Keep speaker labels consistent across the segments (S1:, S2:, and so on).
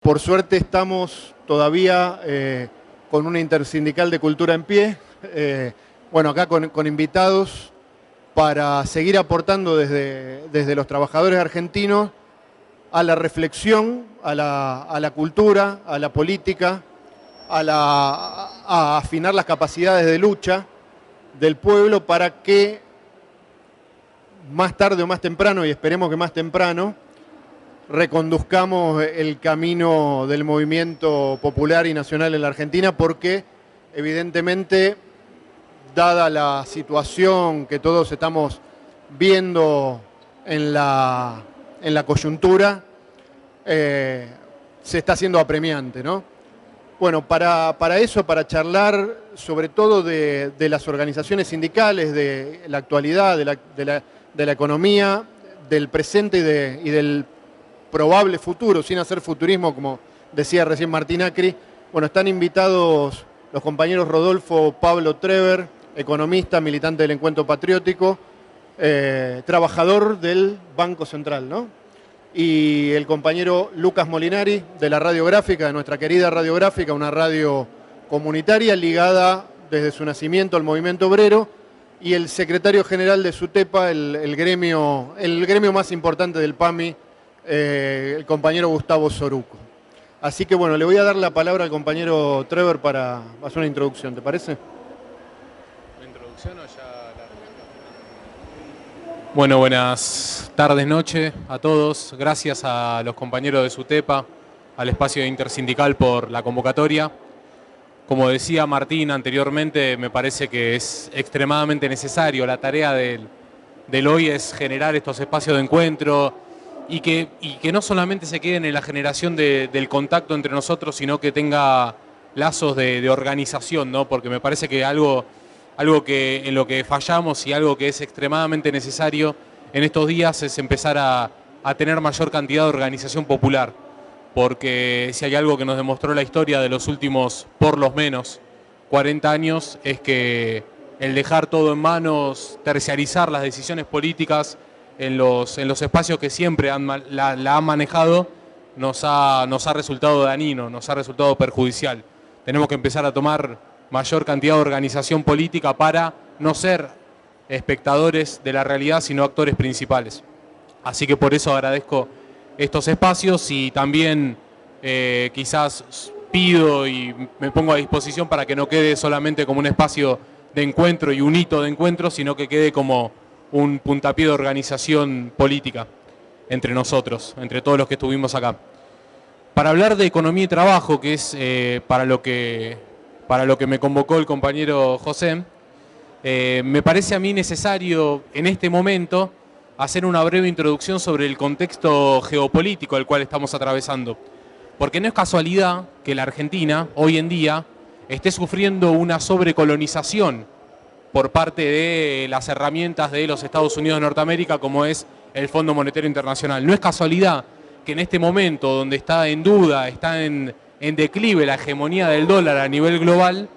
S1: Por suerte estamos todavía con una intersindical de cultura en pie, bueno, acá con invitados para seguir aportando desde los trabajadores argentinos a la reflexión, a la cultura, a la política, a afinar las capacidades de lucha del pueblo para que más tarde o más temprano, y esperemos que más temprano, reconduzcamos el camino del movimiento popular y nacional en la Argentina, porque evidentemente, dada la situación que todos estamos viendo en la coyuntura, se está haciendo apremiante, ¿no? Bueno, para eso, para charlar sobre todo de las organizaciones sindicales, de la actualidad, de la economía, del presente y del probable futuro, sin hacer futurismo, como decía recién Martín Acri. Bueno, están invitados los compañeros Rodolfo Pablo Trever, economista, militante del Encuentro Patriótico, trabajador del Banco Central, ¿no? Y el compañero Lucas Molinari, de la Radiográfica, de nuestra querida Radiográfica, una radio comunitaria ligada desde su nacimiento al movimiento obrero, y el secretario general de SUTEPA, el gremio más importante del PAMI, el compañero Gustavo Soruco. Así que bueno, le voy a dar la palabra al compañero Trever para hacer una introducción, ¿te parece?
S2: ¿La introducción o ya la arranca? Bueno, buenas tardes, noche a todos. Gracias a los compañeros de SUTEPA, al espacio intersindical por la convocatoria. Como decía Martín anteriormente, me parece que es extremadamente necesario. La tarea del hoy es generar estos espacios de encuentro, y que no solamente se queden en la generación del contacto entre nosotros, sino que tenga lazos de organización, ¿no? Porque me parece que algo que en lo que fallamos y algo que es extremadamente necesario en estos días es empezar a tener mayor cantidad de organización popular. Porque si hay algo que nos demostró la historia de los últimos, por lo menos, 40 años, es que el dejar todo en manos, terciarizar las decisiones políticas en los espacios que siempre la han manejado, nos ha resultado dañino, nos ha resultado perjudicial. Tenemos que empezar a tomar mayor cantidad de organización política para no ser espectadores de la realidad, sino actores principales. Así que por eso agradezco estos espacios, y también quizás pido y me pongo a disposición para que no quede solamente como un espacio de encuentro y un hito de encuentro, sino que quede como un puntapié de organización política entre nosotros, entre todos los que estuvimos acá. Para hablar de economía y trabajo, que es para lo que me convocó el compañero José, me parece a mí necesario en este momento hacer una breve introducción sobre el contexto geopolítico al cual estamos atravesando. Porque no es casualidad que la Argentina hoy en día esté sufriendo una sobrecolonización por parte de las herramientas de los Estados Unidos de Norteamérica, como es el Fondo Monetario Internacional. No es casualidad que en este momento, donde está en duda, está en declive la hegemonía del dólar a nivel global,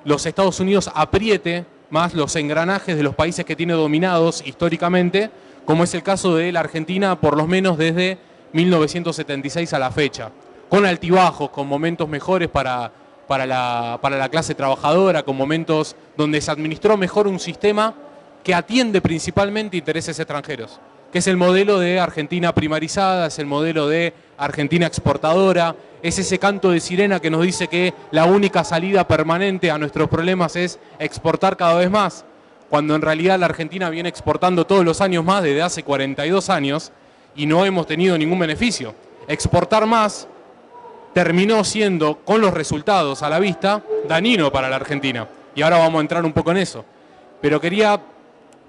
S2: los Estados Unidos apriete más los engranajes de los países que tiene dominados históricamente, como es el caso de la Argentina, por lo menos desde 1976 a la fecha, con altibajos, con momentos mejores para la clase trabajadora, con momentos donde se administró mejor un sistema que atiende principalmente intereses extranjeros, que es el modelo de Argentina primarizada, es el modelo de Argentina exportadora, es ese canto de sirena que nos dice que la única salida permanente a nuestros problemas es exportar cada vez más, cuando en realidad la Argentina viene exportando todos los años más desde hace 42 años y no hemos tenido ningún beneficio. Exportar más terminó siendo, con los resultados a la vista, dañino para la Argentina. Y ahora vamos a entrar un poco en eso. Pero quería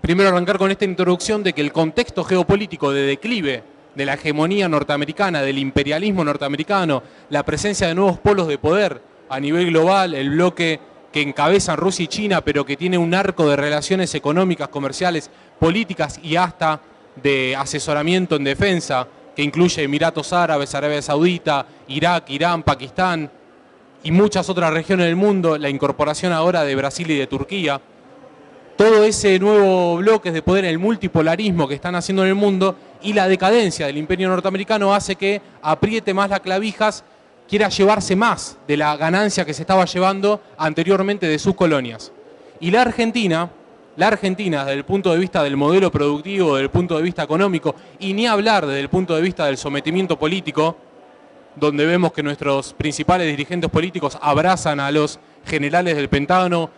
S2: primero arrancar con esta introducción de que el contexto geopolítico de declive de la hegemonía norteamericana, del imperialismo norteamericano, la presencia de nuevos polos de poder a nivel global, el bloque que encabezan Rusia y China, pero que tiene un arco de relaciones económicas, comerciales, políticas y hasta de asesoramiento en defensa, que incluye Emiratos Árabes, Arabia Saudita, Irak, Irán, Pakistán y muchas otras regiones del mundo, la incorporación ahora de Brasil y de Turquía. Todo ese nuevo bloque de poder, el multipolarismo que están haciendo en el mundo, y la decadencia del imperio norteamericano hace que apriete más las clavijas, quiera llevarse más de la ganancia que se estaba llevando anteriormente de sus colonias. Y la Argentina, desde el punto de vista del modelo productivo, desde el punto de vista económico, y ni hablar desde el punto de vista del sometimiento político, donde vemos que nuestros principales dirigentes políticos abrazan a los generales del Pentágono,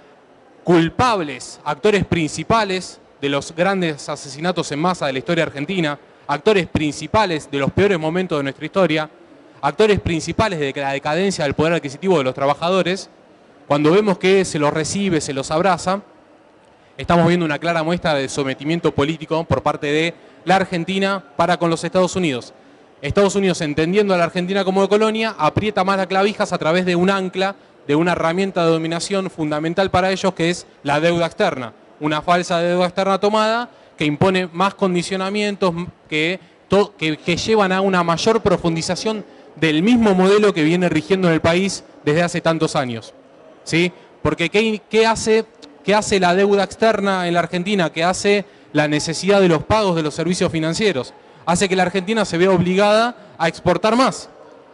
S2: culpables, actores principales de los grandes asesinatos en masa de la historia argentina, actores principales de los peores momentos de nuestra historia, actores principales de la decadencia del poder adquisitivo de los trabajadores. Cuando vemos que se los recibe, se los abraza, estamos viendo una clara muestra de sometimiento político por parte de la Argentina para con los Estados Unidos. Estados Unidos, entendiendo a la Argentina como colonia, aprieta más las clavijas a través de un ancla, de una herramienta de dominación fundamental para ellos, que es la deuda externa. Una falsa deuda externa tomada que impone más condicionamientos que llevan a una mayor profundización del mismo modelo que viene rigiendo en el país desde hace tantos años, ¿sí? Porque ¿qué hace la deuda externa en la Argentina? ¿Qué hace la necesidad de los pagos de los servicios financieros? Hace que la Argentina se vea obligada a exportar más,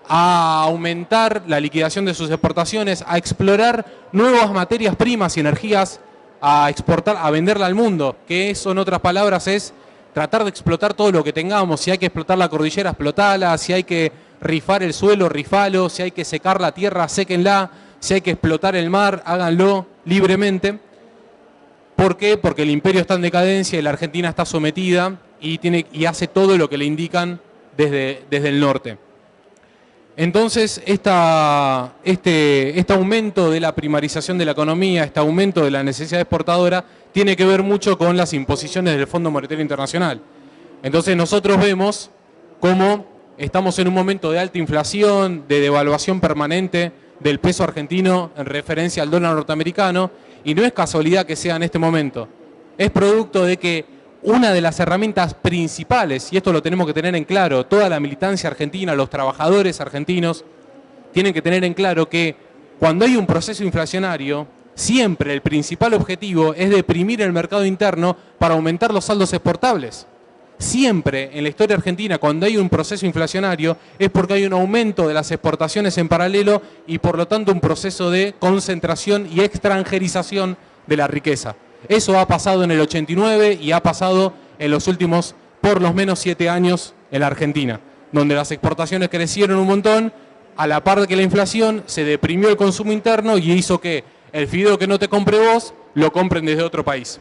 S2: a aumentar la liquidación de sus exportaciones, a explorar nuevas materias primas y energías, a exportar, a venderla al mundo, que eso, en otras palabras, es tratar de explotar todo lo que tengamos. Si hay que explotar la cordillera, explotala; si hay que rifar el suelo, rifalo; si hay que secar la tierra, séquenla; si hay que explotar el mar, háganlo libremente. ¿Por qué? Porque el imperio está en decadencia y la Argentina está sometida y hace todo lo que le indican desde el norte. Entonces, este aumento de la primarización de la economía, este aumento de la necesidad exportadora, tiene que ver mucho con las imposiciones del Fondo Monetario Internacional. Entonces nosotros vemos cómo estamos en un momento de alta inflación, de devaluación permanente del peso argentino en referencia al dólar norteamericano, y no es casualidad que sea en este momento. Es producto de que una de las herramientas principales, y esto lo tenemos que tener en claro, toda la militancia argentina, los trabajadores argentinos, tienen que tener en claro que cuando hay un proceso inflacionario, siempre el principal objetivo es deprimir el mercado interno para aumentar los saldos exportables. Siempre en la historia argentina, cuando hay un proceso inflacionario, es porque hay un aumento de las exportaciones en paralelo y por lo tanto un proceso de concentración y extranjerización de la riqueza. Eso ha pasado en el 89 y ha pasado en los últimos por lo menos 7 años en la Argentina, donde las exportaciones crecieron un montón, a la par de que la inflación se deprimió el consumo interno y hizo que el fideo que no te compre vos, lo compren desde otro país.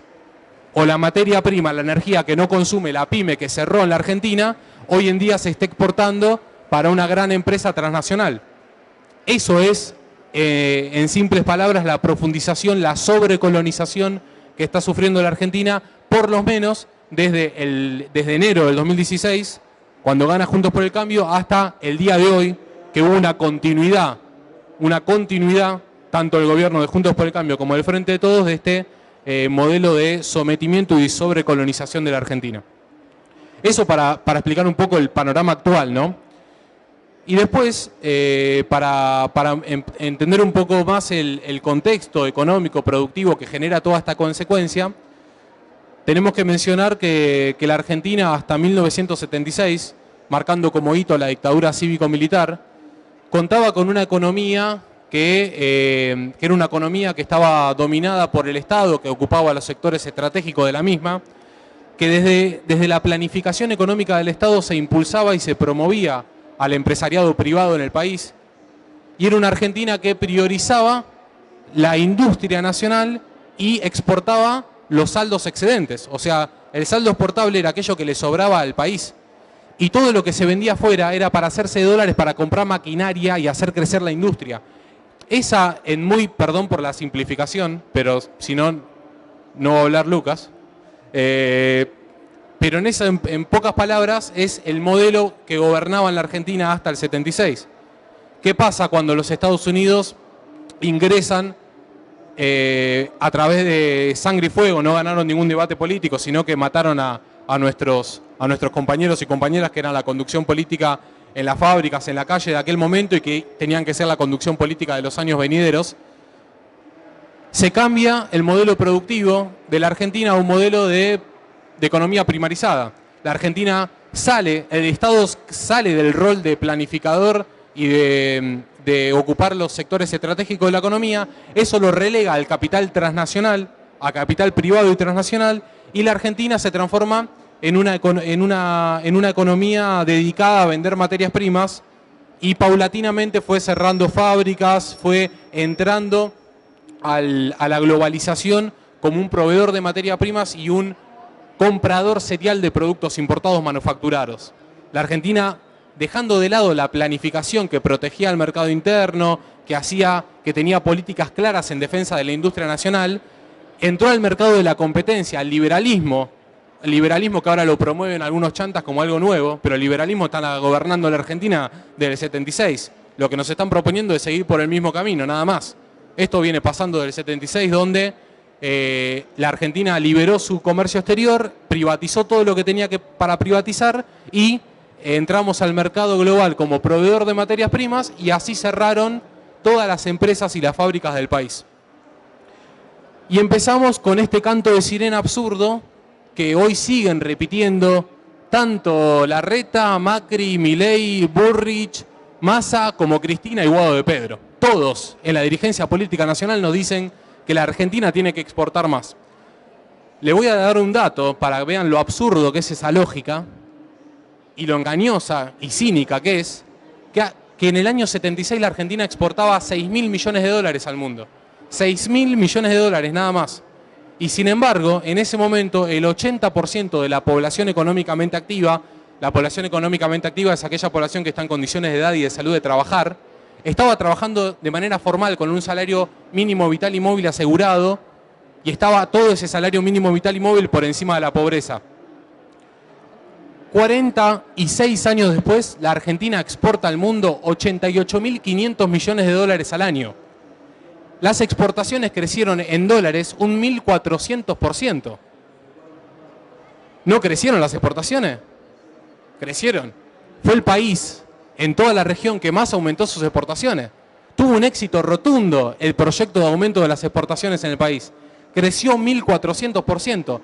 S2: O la materia prima, la energía que no consume la pyme que cerró en la Argentina, hoy en día se está exportando para una gran empresa transnacional. Eso es, en simples palabras, la profundización, la sobrecolonización que está sufriendo la Argentina, por lo menos desde enero del 2016, cuando gana Juntos por el Cambio, hasta el día de hoy, que hubo una continuidad, tanto del gobierno de Juntos por el Cambio como del Frente de Todos, de este modelo de sometimiento y sobrecolonización de la Argentina. Eso para explicar un poco el panorama actual, ¿no? Y después, para entender un poco más el contexto económico, productivo que genera toda esta consecuencia, tenemos que mencionar que la Argentina hasta 1976, marcando como hito la dictadura cívico-militar, contaba con una economía que era una economía que estaba dominada por el Estado, que ocupaba los sectores estratégicos de la misma, que desde la planificación económica del Estado se impulsaba y se promovía al empresariado privado en el país, y era una Argentina que priorizaba la industria nacional y exportaba los saldos excedentes. O sea, el saldo exportable era aquello que le sobraba al país, y todo lo que se vendía afuera era para hacerse dólares, para comprar maquinaria y hacer crecer la industria. Esa, perdón por la simplificación, pero si no, no va a hablar Lucas, pero en pocas palabras es el modelo que gobernaba en la Argentina hasta el 76. ¿Qué pasa cuando los Estados Unidos ingresan a través de sangre y fuego? No ganaron ningún debate político, sino que mataron a nuestros compañeros y compañeras que eran la conducción política en las fábricas, en la calle de aquel momento, y que tenían que ser la conducción política de los años venideros. Se cambia el modelo productivo de la Argentina a un modelo de economía primarizada. La Argentina el Estado sale del rol de planificador y de ocupar los sectores estratégicos de la economía, eso lo relega al capital transnacional, a capital privado y transnacional, y la Argentina se transforma en una economía dedicada a vender materias primas, y paulatinamente fue cerrando fábricas, fue entrando a la globalización como un proveedor de materias primas y un comprador serial de productos importados manufacturados. La Argentina, dejando de lado la planificación que protegía al mercado interno, que tenía políticas claras en defensa de la industria nacional, entró al mercado de la competencia, al liberalismo. El liberalismo que ahora lo promueven algunos chantas como algo nuevo, pero el liberalismo está gobernando la Argentina desde el 76. Lo que nos están proponiendo es seguir por el mismo camino, nada más. Esto viene pasando del 76, donde la Argentina liberó su comercio exterior, privatizó todo lo que tenía para privatizar y entramos al mercado global como proveedor de materias primas y así cerraron todas las empresas y las fábricas del país. Y empezamos con este canto de sirena absurdo que hoy siguen repitiendo tanto Larreta, Macri, Milei, Bullrich, Massa como Cristina y Guado de Pedro. Todos en la dirigencia política nacional nos dicen que la Argentina tiene que exportar más. Le voy a dar un dato para que vean lo absurdo que es esa lógica y lo engañosa y cínica que es, que en el año 76 la Argentina exportaba 6.000 millones de dólares al mundo. 6.000 millones de dólares nada más. Y sin embargo, en ese momento, el 80% de la población económicamente activa, la población económicamente activa es aquella población que está en condiciones de edad y de salud de trabajar, estaba trabajando de manera formal con un salario mínimo vital y móvil asegurado y estaba todo ese salario mínimo vital y móvil por encima de la pobreza. 46 años después, la Argentina exporta al mundo 88.500 millones de dólares al año. Las exportaciones crecieron en dólares un 1.400%. ¿No crecieron las exportaciones? Crecieron. Fue el país en toda la región que más aumentó sus exportaciones. Tuvo un éxito rotundo el proyecto de aumento de las exportaciones en el país. Creció 1.400%.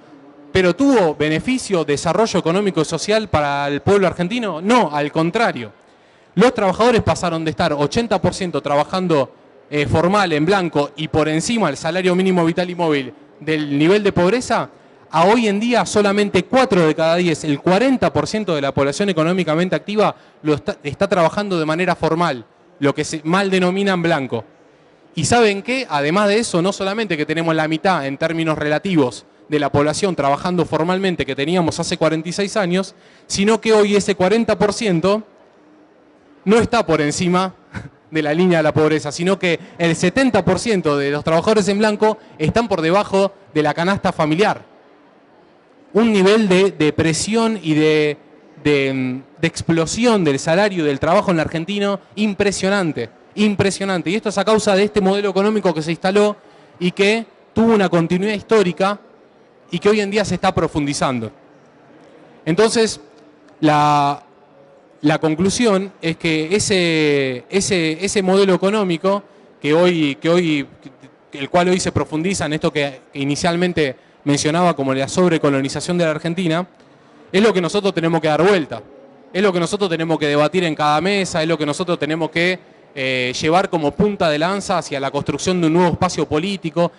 S2: ¿Pero tuvo beneficio, desarrollo económico y social para el pueblo argentino? No, al contrario. Los trabajadores pasaron de estar 80% trabajando formal en blanco y por encima del salario mínimo vital y móvil del nivel de pobreza, a hoy en día solamente 4 de cada 10, el 40% de la población económicamente activa está trabajando de manera formal, lo que se mal denominan blanco. Y ¿saben qué? Además de eso, no solamente que tenemos la mitad en términos relativos de la población trabajando formalmente que teníamos hace 46 años, sino que hoy ese 40% no está por encima de la línea de la pobreza, sino que el 70% de los trabajadores en blanco están por debajo de la canasta familiar. Un nivel de presión y de explosión del salario y del trabajo en la Argentina impresionante, impresionante. Y esto es a causa de este modelo económico que se instaló y que tuvo una continuidad histórica y que hoy en día se está profundizando. Entonces, la conclusión es que ese modelo económico el cual hoy se profundiza en esto que inicialmente mencionaba como la sobrecolonización de la Argentina, es lo que nosotros tenemos que dar vuelta, es lo que nosotros tenemos que debatir en cada mesa, es lo que nosotros tenemos que llevar como punta de lanza hacia la construcción de un nuevo espacio político,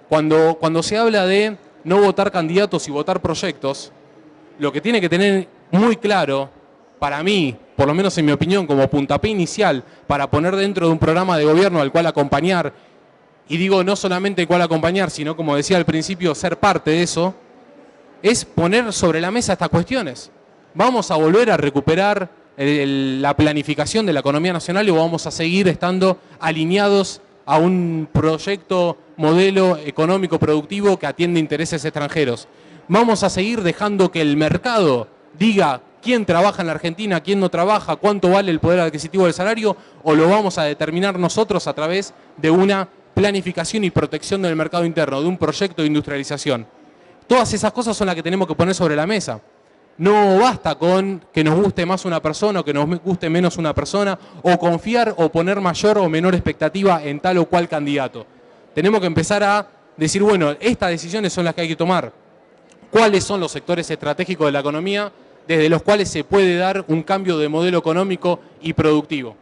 S2: cuando se habla de no votar candidatos y votar proyectos, lo que tiene que tener muy claro, para mí, por lo menos en mi opinión, como puntapié inicial para poner dentro de un programa de gobierno al cual acompañar, y digo no solamente el cual acompañar, sino como decía al principio, ser parte de eso, es poner sobre la mesa estas cuestiones. ¿Vamos a volver a recuperar la planificación de la economía nacional o vamos a seguir estando alineados a un proyecto, modelo económico productivo que atiende intereses extranjeros? ¿Vamos a seguir dejando que el mercado diga quién trabaja en la Argentina, quién no trabaja, cuánto vale el poder adquisitivo del salario, o lo vamos a determinar nosotros a través de una planificación y protección del mercado interno, de un proyecto de industrialización? Todas esas cosas son las que tenemos que poner sobre la mesa. No basta con que nos guste más una persona o que nos guste menos una persona, o confiar o poner mayor o menor expectativa en tal o cual candidato. Tenemos que empezar a decir, bueno, estas decisiones son las que hay que tomar. ¿Cuáles son los sectores estratégicos de la economía desde los cuales se puede dar un cambio de modelo económico y productivo.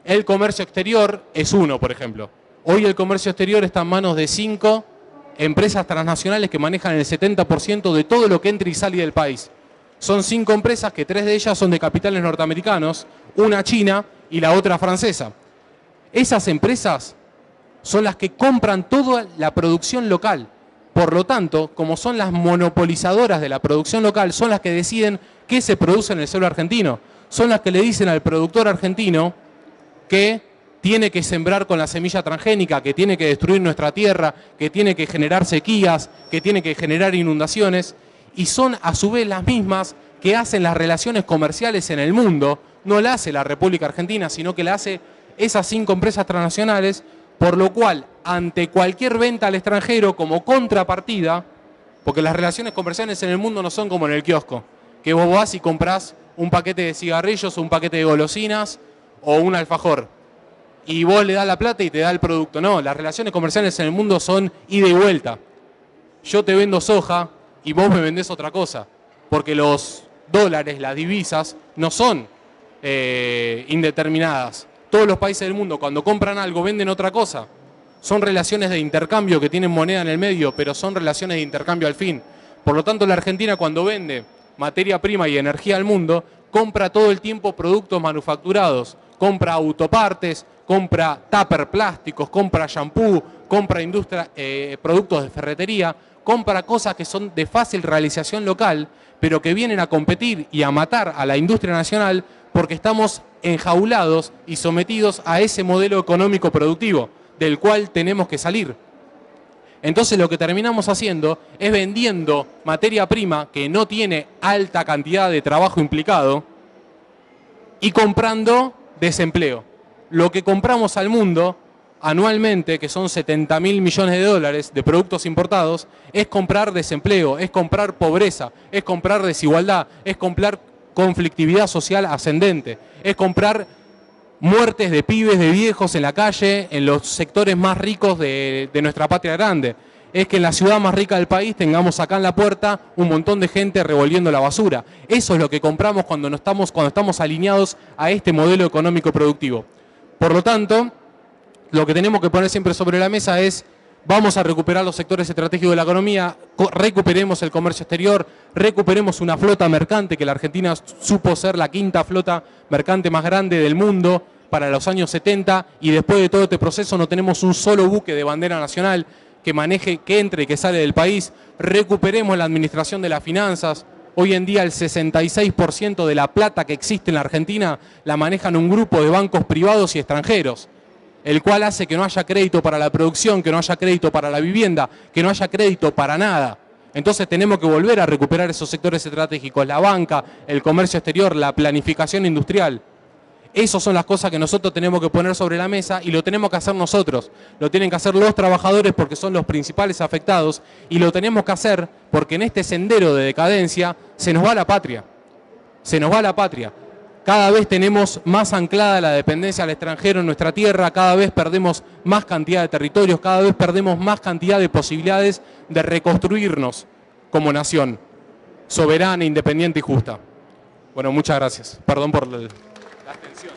S2: El comercio exterior es uno, por ejemplo. Hoy el comercio exterior está en manos de 5 empresas transnacionales que manejan el 70% de todo lo que entra y sale del país. Son 5 empresas que 3 de ellas son de capitales norteamericanos, una china y la otra francesa. Esas empresas son las que compran toda la producción local. Por lo tanto, como son las monopolizadoras de la producción local, son las que deciden qué se produce en el suelo argentino. Son las que le dicen al productor argentino que tiene que sembrar con la semilla transgénica, que tiene que destruir nuestra tierra, que tiene que generar sequías, que tiene que generar inundaciones, y son a su vez las mismas que hacen las relaciones comerciales en el mundo. No la hace la República Argentina, sino que la hace esas 5 empresas transnacionales, por lo cual, ante cualquier venta al extranjero como contrapartida, porque las relaciones comerciales en el mundo no son como en el kiosco, que vos vas y comprás un paquete de cigarrillos, un paquete de golosinas o un alfajor, y vos le das la plata y te da el producto. No, las relaciones comerciales en el mundo son ida y vuelta. Yo te vendo soja y vos me vendés otra cosa, porque los dólares, las divisas, no son indeterminadas. Todos los países del mundo, cuando compran algo, venden otra cosa. Son relaciones de intercambio que tienen moneda en el medio, pero son relaciones de intercambio al fin. Por lo tanto, la Argentina, cuando vende materia prima y energía al mundo, compra todo el tiempo productos manufacturados, compra autopartes, compra tupper plásticos, compra shampoo, compra productos de ferretería, compra cosas que son de fácil realización local, pero que vienen a competir y a matar a la industria nacional porque estamos enjaulados y sometidos a ese modelo económico productivo del cual tenemos que salir. Entonces lo que terminamos haciendo es vendiendo materia prima que no tiene alta cantidad de trabajo implicado y comprando desempleo. Lo que compramos al mundo anualmente, que son 70.000 millones de dólares de productos importados, es comprar desempleo, es comprar pobreza, es comprar desigualdad, es comprar conflictividad social ascendente, es comprar muertes de pibes, de viejos en la calle, en los sectores más ricos de nuestra patria grande. Es que en la ciudad más rica del país tengamos acá en la puerta un montón de gente revolviendo la basura. Eso es lo que compramos cuando estamos alineados a este modelo económico productivo. Por lo tanto, lo que tenemos que poner siempre sobre la mesa es: vamos a recuperar los sectores estratégicos de la economía, recuperemos el comercio exterior, recuperemos una flota mercante, que la Argentina supo ser la 5ª flota mercante más grande del mundo para los años 70, y después de todo este proceso no tenemos un solo buque de bandera nacional que maneje, que entre y que sale del país. Recuperemos la administración de las finanzas. Hoy en día el 66% de la plata que existe en la Argentina la manejan un grupo de bancos privados y extranjeros, el cual hace que no haya crédito para la producción, que no haya crédito para la vivienda, que no haya crédito para nada. Entonces tenemos que volver a recuperar esos sectores estratégicos, la banca, el comercio exterior, la planificación industrial. Esas son las cosas que nosotros tenemos que poner sobre la mesa, y lo tenemos que hacer nosotros. Lo tienen que hacer los trabajadores porque son los principales afectados, y lo tenemos que hacer porque en este sendero de decadencia se nos va la patria. Se nos va la patria. Cada vez tenemos más anclada la dependencia al extranjero en nuestra tierra, cada vez perdemos más cantidad de territorios, cada vez perdemos más cantidad de posibilidades de reconstruirnos como nación soberana, independiente y justa. Bueno, muchas gracias. Perdón por la atención.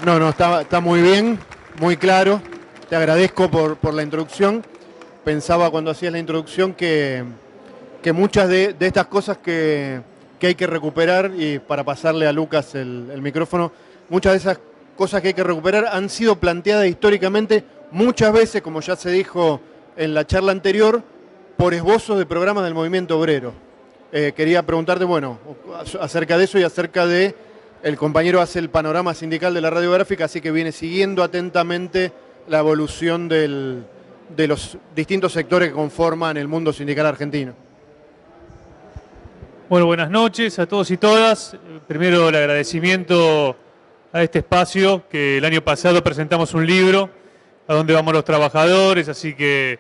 S1: No, está muy bien, muy claro. Te agradezco por la introducción. Pensaba cuando hacías la introducción que muchas de estas cosas que hay que recuperar, y para pasarle a Lucas el micrófono, muchas de esas cosas que hay que recuperar han sido planteadas históricamente muchas veces, como ya se dijo en la charla anterior, por esbozos de programas del movimiento obrero. Quería preguntarte, bueno, acerca de eso y acerca de... El compañero hace el panorama sindical de la radiográfica, así que viene siguiendo atentamente la evolución de los distintos sectores que conforman el mundo sindical argentino.
S3: Bueno, buenas noches a todos y todas. Primero, el agradecimiento a este espacio, que el año pasado presentamos un libro, A dónde vamos los trabajadores, así que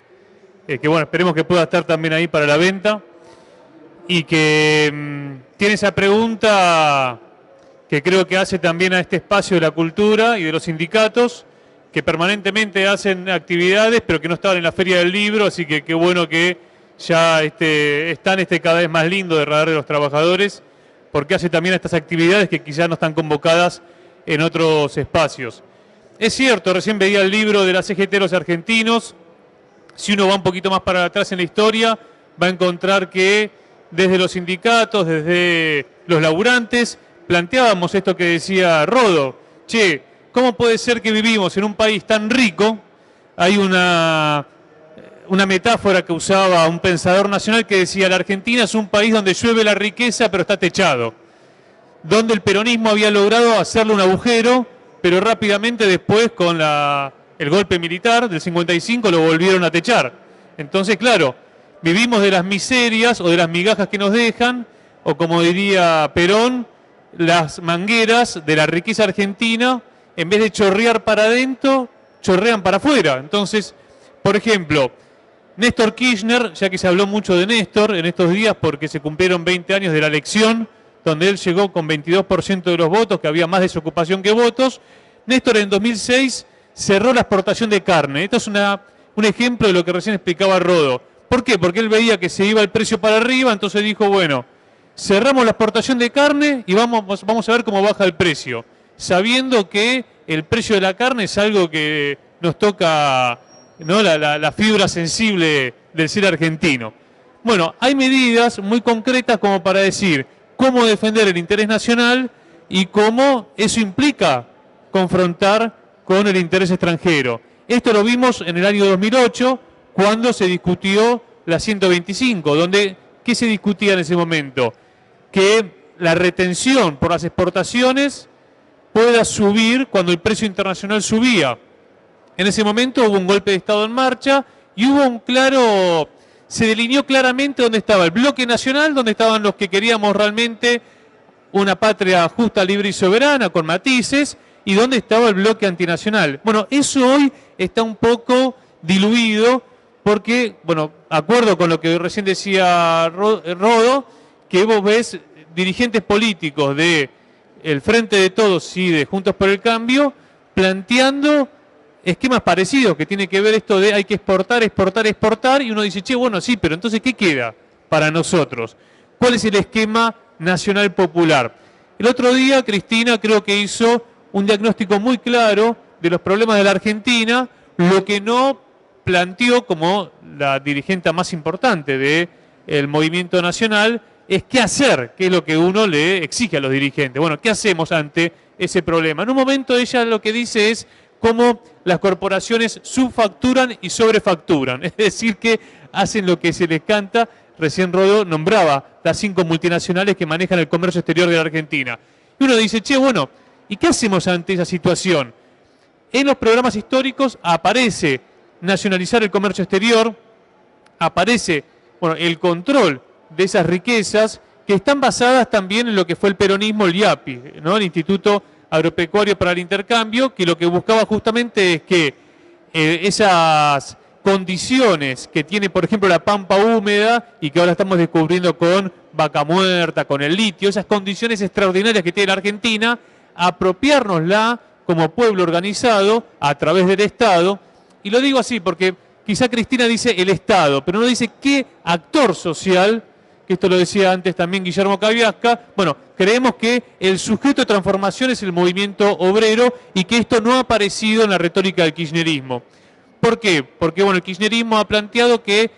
S3: bueno, esperemos que pueda estar también ahí para la venta, y que tiene esa pregunta que creo que hace también a este espacio de la cultura y de los sindicatos, que permanentemente hacen actividades, pero que no estaban en la Feria del Libro, así que qué bueno que ya están cada vez más lindo de Radar de los Trabajadores, porque hace también estas actividades que quizás no están convocadas en otros espacios. Es cierto, recién veía el libro de la CGT de los argentinos. Si uno va un poquito más para atrás en la historia, va a encontrar que desde los sindicatos, desde los laburantes, planteábamos esto que decía Rodo. Che, ¿cómo puede ser que vivimos en un país tan rico? Hay una metáfora que usaba un pensador nacional que decía: la Argentina es un país donde llueve la riqueza pero está techado, donde el peronismo había logrado hacerle un agujero, pero rápidamente después con el golpe militar del 55 lo volvieron a techar. Entonces, claro, vivimos de las miserias o de las migajas que nos dejan, o como diría Perón, las mangueras de la riqueza argentina, en vez de chorrear para adentro, chorrean para afuera. Entonces, por ejemplo, Néstor Kirchner, ya que se habló mucho de Néstor en estos días porque se cumplieron 20 años de la elección, donde él llegó con 22% de los votos, que había más desocupación que votos. Néstor en 2006 cerró la exportación de carne. Esto es un ejemplo de lo que recién explicaba Rodo. ¿Por qué? Porque él veía que se iba el precio para arriba, entonces dijo, bueno, cerramos la exportación de carne y vamos a ver cómo baja el precio, sabiendo que el precio de la carne es algo que nos toca, ¿no?, la fibra sensible del ser argentino. Bueno, hay medidas muy concretas como para decir cómo defender el interés nacional y cómo eso implica confrontar con el interés extranjero. Esto lo vimos en el año 2008, cuando se discutió la 125, donde, ¿qué se discutía en ese momento? Que la retención por las exportaciones pueda subir cuando el precio internacional subía. En ese momento hubo un golpe de Estado en marcha y se delineó claramente dónde estaba el bloque nacional, dónde estaban los que queríamos realmente una patria justa, libre y soberana, con matices, y dónde estaba el bloque antinacional. Bueno, eso hoy está un poco diluido porque, bueno, acuerdo con lo que recién decía Rodo, que vos ves dirigentes políticos de el Frente de Todos y de Juntos por el Cambio planteando esquemas parecidos, que tiene que ver esto de hay que exportar, exportar, exportar, y uno dice, che, bueno, sí, pero entonces, ¿qué queda para nosotros? ¿Cuál es el esquema nacional popular? El otro día Cristina creo que hizo un diagnóstico muy claro de los problemas de la Argentina, lo que no planteó como la dirigente más importante del movimiento nacional es qué hacer, que es lo que uno le exige a los dirigentes. Bueno, ¿qué hacemos ante ese problema? En un momento ella lo que dice es cómo las corporaciones subfacturan y sobrefacturan, es decir, que hacen lo que se les canta. Recién Rodó nombraba las 5 multinacionales que manejan el comercio exterior de la Argentina. Y uno dice, che, bueno, ¿y qué hacemos ante esa situación? En los programas históricos aparece nacionalizar el comercio exterior, aparece, bueno, el control de esas riquezas que están basadas también en lo que fue el peronismo, el IAPI, ¿no?, el Instituto Agropecuario para el Intercambio, que lo que buscaba justamente es que esas condiciones que tiene, por ejemplo, la pampa húmeda y que ahora estamos descubriendo con Vaca Muerta, con el litio, esas condiciones extraordinarias que tiene la Argentina, apropiárnosla como pueblo organizado a través del Estado. Y lo digo así porque quizá Cristina dice el Estado, pero no dice qué actor social, que esto lo decía antes también Guillermo Cabiasca. Bueno, creemos que el sujeto de transformación es el movimiento obrero y que esto no ha aparecido en la retórica del kirchnerismo. ¿Por qué? Porque, bueno, el kirchnerismo ha planteado que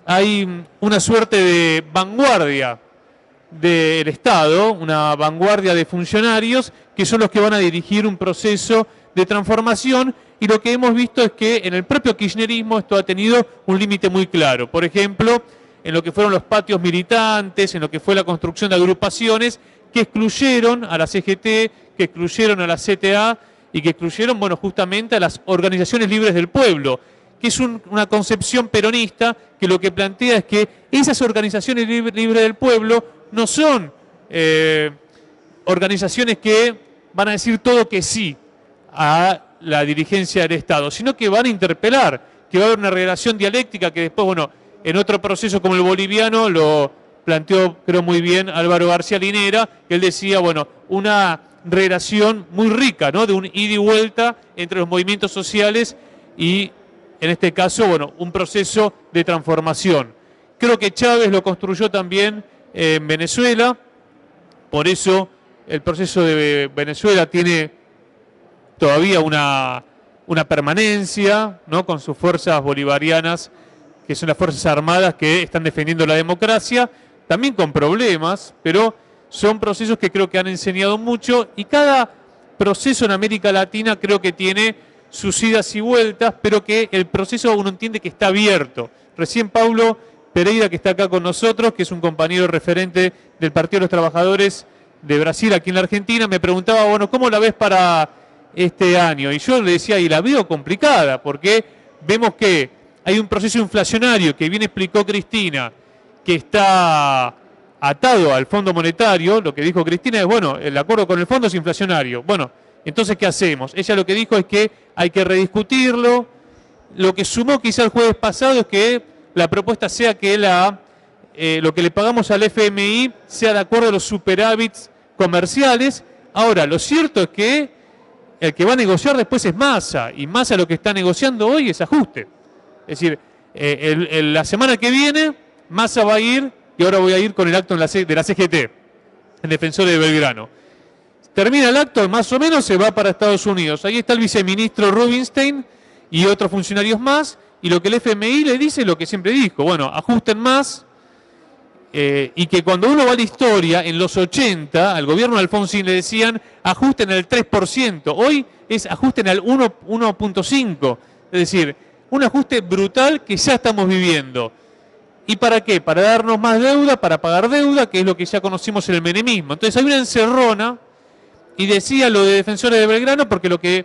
S3: hay una suerte de vanguardia del Estado, una vanguardia de funcionarios que son los que van a dirigir un proceso de transformación, y lo que hemos visto es que en el propio kirchnerismo esto ha tenido un límite muy claro. Por ejemplo, en lo que fueron los patios militantes, en lo que fue la construcción de agrupaciones que excluyeron a la CGT, que excluyeron a la CTA y que excluyeron, bueno, justamente a las organizaciones libres del pueblo, que es una concepción peronista que lo que plantea es que esas organizaciones libres del pueblo no son organizaciones que van a decir todo que sí a la dirigencia del Estado, sino que van a interpelar, que va a haber una relación dialéctica que después, bueno, en otro proceso como el boliviano lo planteó, creo, muy bien Álvaro García Linera, que él decía, bueno, una relación muy rica, ¿no?, de un ida y vuelta entre los movimientos sociales y, en este caso, bueno, un proceso de transformación. Creo que Chávez lo construyó también en Venezuela, por eso el proceso de Venezuela tiene todavía una permanencia, ¿no?, con sus fuerzas bolivarianas, que son las Fuerzas Armadas que están defendiendo la democracia, también con problemas, pero son procesos que creo que han enseñado mucho, y cada proceso en América Latina creo que tiene sus idas y vueltas, pero que el proceso uno entiende que está abierto. Recién Paulo Pereira, que está acá con nosotros, que es un compañero referente del Partido de los Trabajadores de Brasil aquí en la Argentina, me preguntaba, bueno, ¿cómo la ves para este año? Y yo le decía, y la veo complicada, porque vemos que hay un proceso inflacionario que bien explicó Cristina, que está atado al Fondo Monetario. Lo que dijo Cristina es, bueno, el acuerdo con el fondo es inflacionario. Bueno, entonces, ¿qué hacemos? Ella lo que dijo es que hay que rediscutirlo. Lo que sumó quizá el jueves pasado es que la propuesta sea que lo que le pagamos al FMI sea de acuerdo a los superávits comerciales. Ahora, lo cierto es que el que va a negociar después es Massa, y Massa lo que está negociando hoy es ajuste. Es decir, la semana que viene Massa va a ir, y ahora voy a ir con el acto de la CGT, en Defensores de Belgrano. Termina el acto, más o menos se va para Estados Unidos. Ahí está el viceministro Rubinstein y otros funcionarios más, y lo que el FMI le dice es lo que siempre dijo, bueno, ajusten más, y que cuando uno va a la historia, en los 80, al gobierno de Alfonsín le decían ajusten al 3%, hoy es ajusten al 1.5%, es decir, un ajuste brutal que ya estamos viviendo. ¿Y para qué? Para darnos más deuda, para pagar deuda, que es lo que ya conocimos en el menemismo. Entonces hay una encerrona, y decía lo de Defensores de Belgrano, porque lo que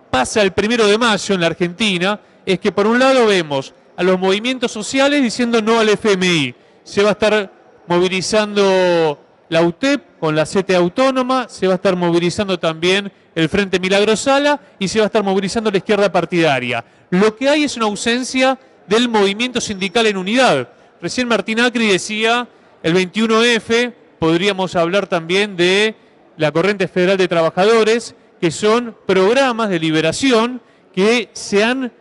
S3: pasa el 1 de mayo en la Argentina es que por un lado vemos a los movimientos sociales diciendo no al FMI. Se va a estar movilizando la UTEP con la CTA autónoma, se va a estar movilizando también el Frente Milagro Sala y se va a estar movilizando la izquierda partidaria. Lo que hay es una ausencia del movimiento sindical en unidad. Recién Martín Acri decía el 21F, podríamos hablar también de la Corriente Federal de Trabajadores, que son programas de liberación que se han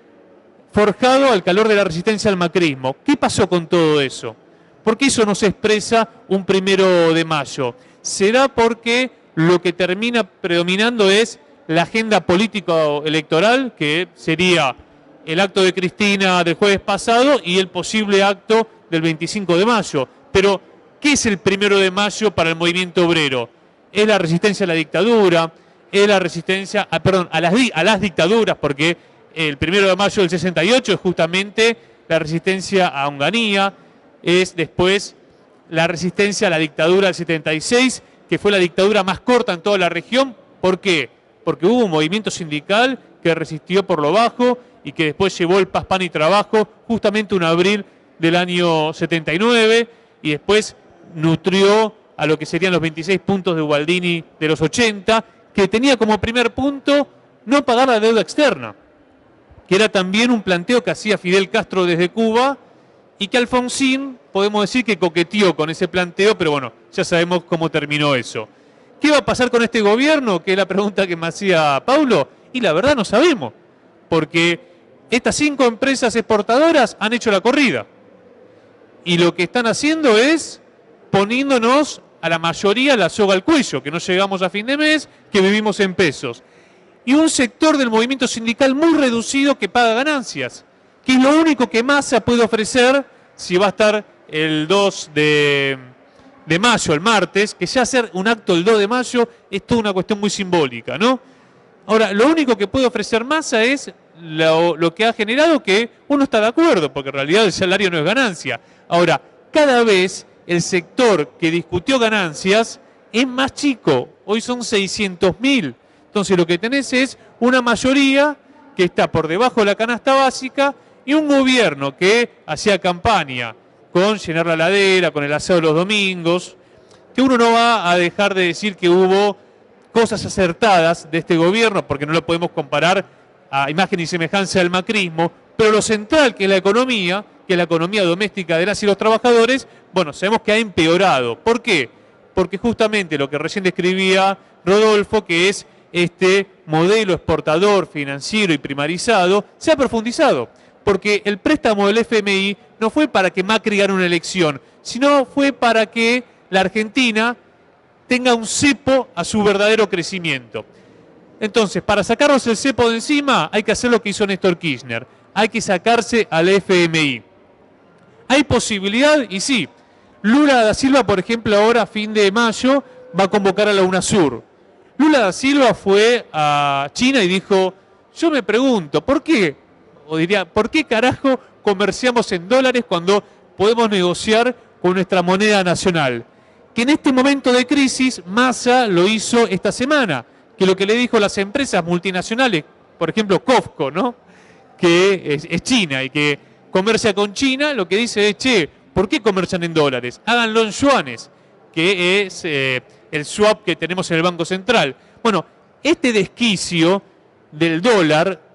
S3: forjado al calor de la resistencia al macrismo. ¿Qué pasó con todo eso? ¿Por qué eso no se expresa un 1 de mayo? ¿Será porque lo que termina predominando es la agenda político-electoral, que sería el acto de Cristina del jueves pasado y el posible acto del 25 de mayo? Pero, ¿qué es el 1 de mayo para el movimiento obrero? Es la resistencia a la dictadura, es la resistencia a las dictaduras, porque el 1 de mayo del 68 es justamente la resistencia a Onganía, es después la resistencia a la dictadura del 76, que fue la dictadura más corta en toda la región. ¿Por qué? Porque hubo un movimiento sindical que resistió por lo bajo y que después llevó el Paz, Pan y Trabajo justamente en abril del año 79, y después nutrió a lo que serían los 26 puntos de Ubaldini de los 80, que tenía como primer punto no pagar la deuda externa, que era también un planteo que hacía Fidel Castro desde Cuba, y que Alfonsín, podemos decir que coqueteó con ese planteo, pero bueno, ya sabemos cómo terminó eso. ¿Qué va a pasar con este gobierno? Que es la pregunta que me hacía Paulo, y la verdad no sabemos, porque estas 5 empresas exportadoras han hecho la corrida, y lo que están haciendo es poniéndonos a la mayoría la soga al cuello, que no llegamos a fin de mes, que vivimos en pesos. Y un sector del movimiento sindical muy reducido que paga ganancias, que es lo único que Massa puede ofrecer si va a estar el 2 de mayo, el martes, que ya hacer un acto el 2 de mayo es toda una cuestión muy simbólica, ¿no? Ahora, lo único que puede ofrecer Massa es lo que ha generado, que uno está de acuerdo, porque en realidad el salario no es ganancia. Ahora, cada vez el sector que discutió ganancias es más chico, hoy son 600.000. Entonces lo que tenés es una mayoría que está por debajo de la canasta básica y un gobierno que hacía campaña con llenar la ladera, con el asado los domingos, que uno no va a dejar de decir que hubo cosas acertadas de este gobierno, porque no lo podemos comparar a imagen y semejanza del macrismo, pero lo central, que es la economía, que es la economía doméstica de las y los trabajadores, bueno, sabemos que ha empeorado. ¿Por qué? Porque justamente lo que recién describía Rodolfo, que es este modelo exportador, financiero y primarizado, se ha profundizado. porque el préstamo del FMI no fue para que Macri gane una elección, sino fue para que la Argentina tenga un cepo a su verdadero crecimiento. Entonces, para sacarnos el cepo de encima, hay que hacer lo que hizo Néstor Kirchner. Hay que sacarse al FMI. ¿Hay posibilidad? Y sí. Lula da Silva, por ejemplo, ahora a fin de mayo, va a convocar a la UNASUR. Lula da Silva fue a China y dijo, yo me pregunto, ¿por qué? O diría, ¿por qué carajo comerciamos en dólares cuando podemos negociar con nuestra moneda nacional? Que en este momento de crisis, Massa lo hizo esta semana, que lo que le dijo a las empresas multinacionales, por ejemplo, COFCO, ¿no? Que es China y que comercia con China, lo que dice es, che, ¿por qué comercian en dólares? Háganlo en yuanes, que es el swap que tenemos en el Banco Central. Bueno, este desquicio del dólar,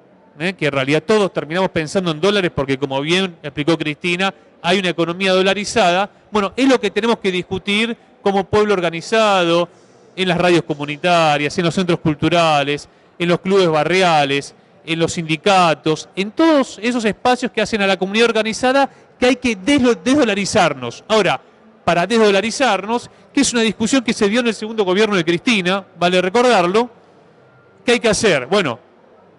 S3: que en realidad todos terminamos pensando en dólares porque, como bien explicó Cristina, hay una economía dolarizada, bueno, es lo que tenemos que discutir como pueblo organizado, en las radios comunitarias, en los centros culturales, en los clubes barriales, en los sindicatos, en todos esos espacios que hacen a la comunidad organizada, que hay que desdolarizarnos. Ahora, para desdolarizarnos, que es una discusión que se dio en el segundo gobierno de Cristina, vale recordarlo, ¿qué hay que hacer? Bueno,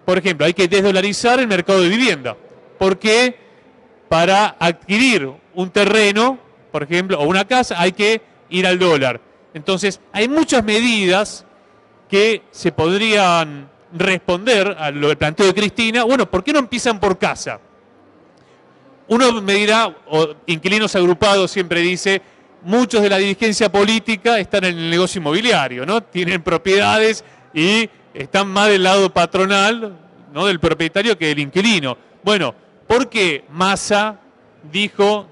S3: por ejemplo, hay que desdolarizar el mercado de vivienda, porque para adquirir un terreno, por ejemplo, o una casa, hay que ir al dólar. Entonces, hay muchas medidas que se podrían responder a lo del planteo de Cristina. Bueno, ¿por qué no empiezan por casa? Uno me dirá, o Inquilinos Agrupados siempre dice, muchos de la dirigencia política están en el negocio inmobiliario, ¿no? Tienen propiedades y están más del lado patronal, ¿no? Del propietario que del inquilino. Bueno, ¿por qué Massa dijo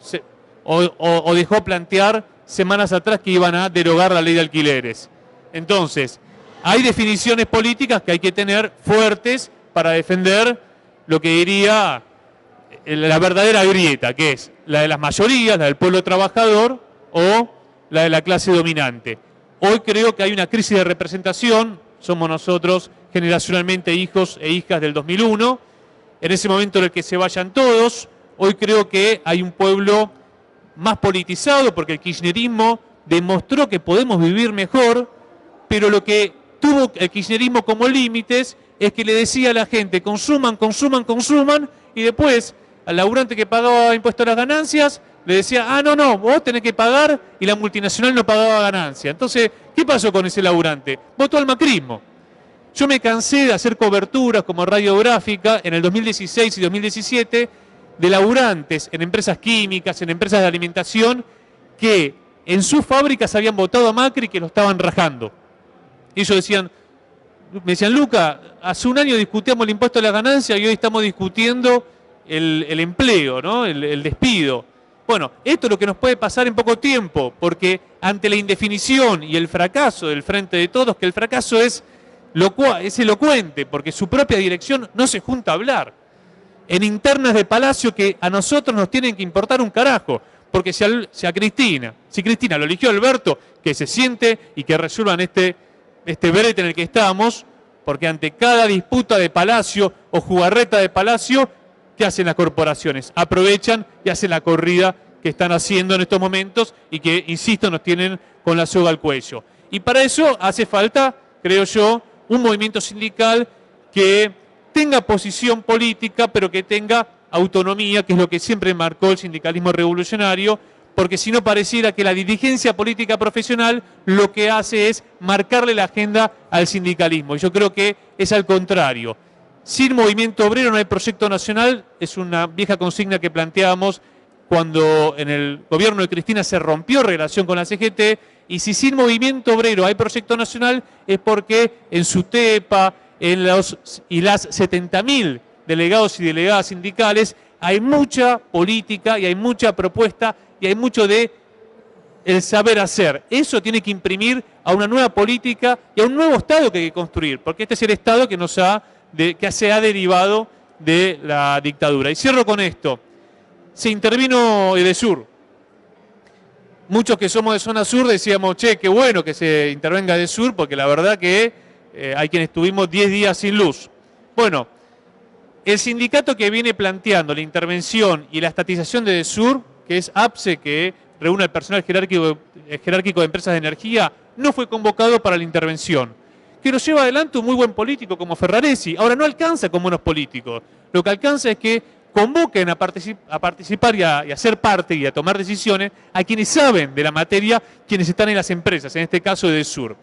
S3: o dejó plantear semanas atrás que iban a derogar la ley de alquileres? Entonces, hay definiciones políticas que hay que tener fuertes para defender lo que diría la verdadera grieta, que es la de las mayorías, la del pueblo trabajador o la de la clase dominante. Hoy creo que hay una crisis de representación, somos nosotros generacionalmente hijos e hijas del 2001, en ese momento en el que se vayan todos. Hoy creo que hay un pueblo más politizado porque el kirchnerismo demostró que podemos vivir mejor, pero lo que tuvo el kirchnerismo como límites es que le decía a la gente, consuman, consuman, consuman, y después al laburante que pagaba impuesto a las ganancias le decía, ah, no, vos tenés que pagar, y la multinacional no pagaba ganancia. Entonces, ¿qué pasó con ese laburante? Votó al macrismo. Yo me cansé de hacer coberturas como radiográfica en el 2016 y 2017 de laburantes en empresas químicas, en empresas de alimentación, que en sus fábricas habían votado a Macri, que lo estaban rajando. Y ellos me decían, Luca, hace un año discutíamos el impuesto a la ganancia y hoy estamos discutiendo el empleo, ¿no? El despido. Bueno, esto es lo que nos puede pasar en poco tiempo, porque ante la indefinición y el fracaso del Frente de Todos, que el fracaso es elocuente, porque su propia dirección no se junta a hablar. En internas de Palacio que a nosotros nos tienen que importar un carajo, porque si Cristina lo eligió Alberto, que se siente y que resuelvan este brete en el que estamos, porque ante cada disputa de Palacio o jugarreta de Palacio, ¿qué hacen las corporaciones? Aprovechan y hacen la corrida que están haciendo en estos momentos y que, insisto, nos tienen con la soga al cuello. Y para eso hace falta, creo yo, un movimiento sindical que tenga posición política, pero que tenga autonomía, que es lo que siempre marcó el sindicalismo revolucionario, porque si no pareciera que la dirigencia política profesional lo que hace es marcarle la agenda al sindicalismo. Y yo creo que es al contrario. Sin movimiento obrero no hay proyecto nacional, es una vieja consigna que planteábamos cuando en el gobierno de Cristina se rompió relación con la CGT, y si sin movimiento obrero hay proyecto nacional es porque en SUTEPA, en las 70.000 delegados y delegadas sindicales hay mucha política y hay mucha propuesta y hay mucho de el saber hacer. Eso tiene que imprimir a una nueva política y a un nuevo Estado que hay que construir, porque este es el Estado que que se ha derivado de la dictadura. Y cierro con esto. Se intervino Edesur. Muchos que somos de zona sur decíamos, che, qué bueno que se intervenga Edesur, porque la verdad que hay quienes estuvimos 10 días sin luz. Bueno, el sindicato que viene planteando la intervención y la estatización de DESUR, que es APSE, que reúne al personal jerárquico de empresas de energía, no fue convocado para la intervención. Que lo lleva adelante un muy buen político como Ferraresi. Ahora, no alcanza con buenos políticos. Lo que alcanza es que convoquen a participar y a ser parte y a tomar decisiones a quienes saben de la materia, quienes están en las empresas, en este caso de DESUR.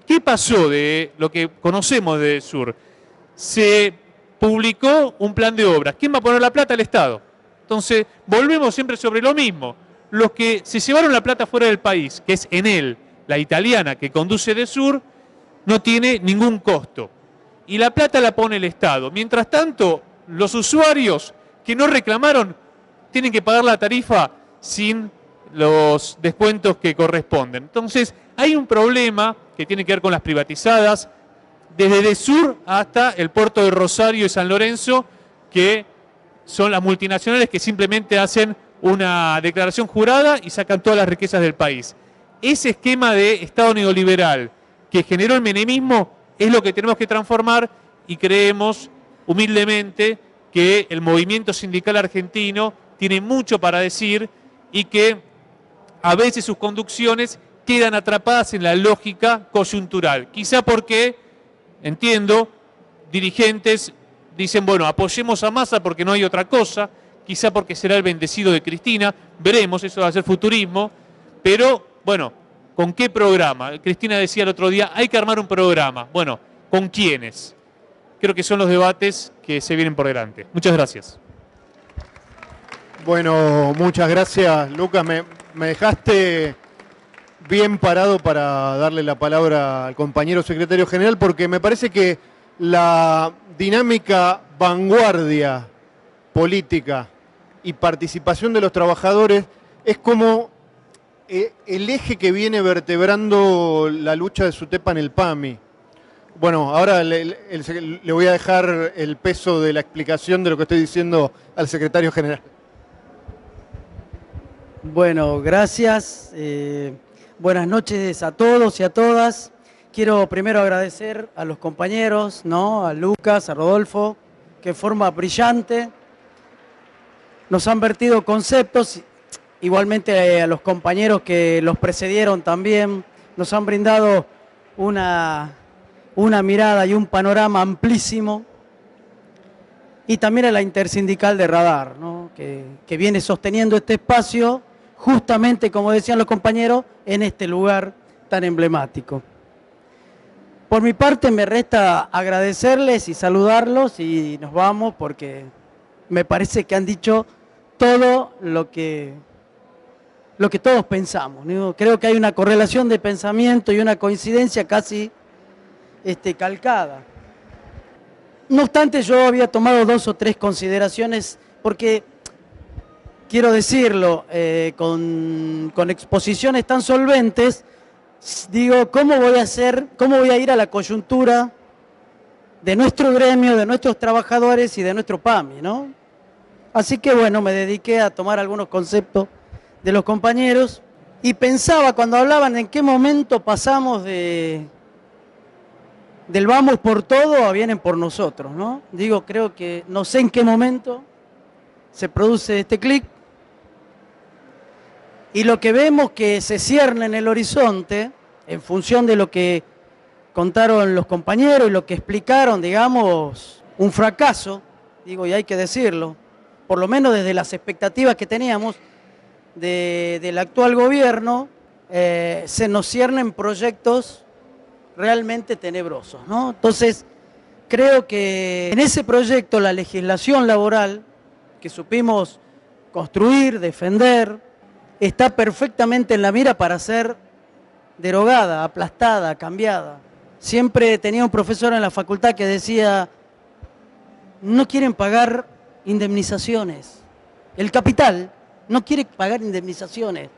S3: ¿Qué pasó de lo que conocemos de DESUR? Se publicó un plan de obras. ¿Quién va a poner la plata? El Estado. Entonces, volvemos siempre sobre lo mismo. Los que se llevaron la plata fuera del país, que es Enel, la italiana que conduce DESUR, no tiene ningún costo. Y la plata la pone el Estado. Mientras tanto, los usuarios que no reclamaron tienen que pagar la tarifa sin los descuentos que corresponden. Entonces, hay un problema que tiene que ver con las privatizadas, desde DESUR hasta el puerto de Rosario y San Lorenzo, que son las multinacionales que simplemente hacen una declaración jurada y sacan todas las riquezas del país. Ese esquema de Estado neoliberal que generó el menemismo es lo que tenemos que transformar, y creemos humildemente que el movimiento sindical argentino tiene mucho para decir y que a veces sus conducciones quedan atrapadas en la lógica coyuntural. Quizá porque, entiendo, dirigentes dicen, bueno, apoyemos a Massa porque no hay otra cosa, quizá porque será el bendecido de Cristina, veremos, eso va a ser futurismo, pero bueno, ¿con qué programa? Cristina decía el otro día, hay que armar un programa. Bueno, ¿con quiénes? Creo que son los debates que se vienen por delante. Muchas gracias.
S1: Bueno, muchas gracias, Lucas. Me dejaste bien parado para darle la palabra al compañero secretario general, porque me parece que la dinámica vanguardia política y participación de los trabajadores es como el eje que viene vertebrando la lucha de SUTEPA en el PAMI. Bueno, ahora le voy a dejar el peso de la explicación de lo que estoy diciendo al secretario general.
S4: Bueno, gracias. Buenas noches a todos y a todas. Quiero primero agradecer a los compañeros, ¿no? A Lucas, a Rodolfo, que de forma brillante nos han vertido conceptos. Igualmente a los compañeros que los precedieron también nos han brindado una mirada y un panorama amplísimo. Y también a la intersindical de Radar, ¿no? que viene sosteniendo este espacio, justamente como decían los compañeros, en este lugar tan emblemático. Por mi parte me resta agradecerles y saludarlos y nos vamos porque me parece que han dicho todo lo que todos pensamos, ¿no? Creo que hay una correlación de pensamiento y una coincidencia casi calcada. No obstante, yo había tomado 2 o 3 consideraciones porque, quiero decirlo, con exposiciones tan solventes, digo, ¿cómo voy a ir a la coyuntura de nuestro gremio, de nuestros trabajadores y de nuestro PAMI, ¿no? Así que, bueno, me dediqué a tomar algunos conceptos de los compañeros y pensaba cuando hablaban en qué momento pasamos del vamos por todo a vienen por nosotros, ¿no? Digo, creo que no sé en qué momento se produce este clic y lo que vemos que se cierne en el horizonte, en función de lo que contaron los compañeros y lo que explicaron, digamos, un fracaso, digo, y hay que decirlo, por lo menos desde las expectativas que teníamos del actual gobierno, se nos ciernen proyectos realmente tenebrosos, ¿no? Entonces, creo que en ese proyecto la legislación laboral que supimos construir, defender, está perfectamente en la mira para ser derogada, aplastada, cambiada. Siempre tenía un profesor en la facultad que decía, no quieren pagar indemnizaciones. El capital no quiere pagar indemnizaciones,